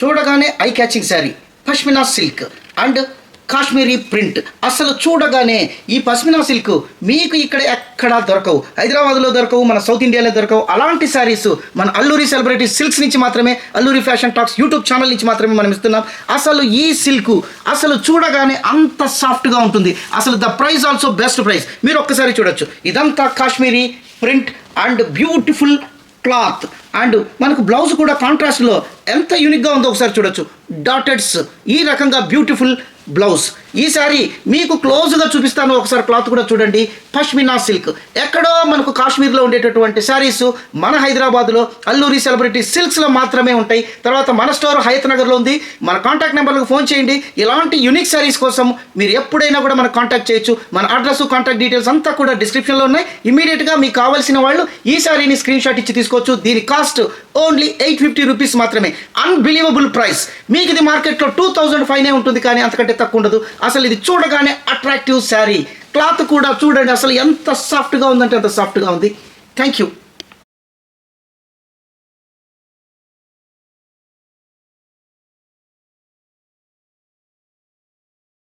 చూడగానే I catching sari, pashmina silk and Kashmiri print. అసలు చూడగానే ఈ పష్మినా సిల్క్ మీకు ఇక్కడ ఎక్కడా దొరకవు, హైదరాబాద్లో దొరకవు, మన సౌత్ ఇండియాలో దొరకవు. అలాంటి శారీస్ మన అల్లూరి సెలబ్రిటీ సిల్క్స్ నుంచి మాత్రమే, Alluri fashion talks YouTube channel నుంచి మాత్రమే మనం ఇస్తున్నాం. అసలు ఈ సిల్క్ అసలు చూడగానే అంత సాఫ్ట్గా ఉంటుంది. అసలు the price also best price. మీరు ఒక్కసారి చూడొచ్చు. ఇదంతా Kashmiri print and beautiful cloth and మనకు బ్లౌజ్ కూడా కాంట్రాస్ట్లో ఎంత యూనిక్గా ఉందో ఒకసారి చూడొచ్చు. డాటెడ్స్ ఈ రకంగా బ్యూటిఫుల్ బ్లౌజ్. ఈ సారీ మీకు క్లోజ్గా చూపిస్తాను, ఒకసారి క్లాత్ కూడా చూడండి. పష్మినా సిల్క్ ఎక్కడో మనకు కాశ్మీర్లో ఉండేటటువంటి శారీస్ మన హైదరాబాద్లో అల్లూరి సెలబ్రిటీ సిల్క్స్లో మాత్రమే ఉంటాయి. తర్వాత మన స్టోర్ హయత్ నగర్లో ఉంది. మన కాంటాక్ట్ నెంబర్లకు ఫోన్ చేయండి. ఇలాంటి యూనిక్ శారీస్ కోసం మీరు ఎప్పుడైనా కూడా మనకు కాంటాక్ట్ చేయొచ్చు. మన అడ్రస్, కాంటాక్ట్ డీటెయిల్స్ అంతా కూడా డిస్క్రిప్షన్లో ఉన్నాయి. ఇమీడియట్గా మీకు కావాల్సిన వాళ్ళు ఈ శారీని స్క్రీన్ షాట్ ఇచ్చి తీసుకోవచ్చు. దీని కాస్ట్ ఓన్లీ 850 రూపీస్ మాత్రమే. Unbelievable price. మీకు ఇది మార్కెట్లో 2005 ఉంటుంది, కానీ అంతకంటే తక్కువ ఉండదు. అసలు ఇది చూడగానే అట్రాక్టివ్ శారీ. క్లాత్ కూడా చూడండి, అసలు ఎంత సాఫ్ట్గా ఉందంటే అంత సాఫ్ట్గా ఉంది. Thank you.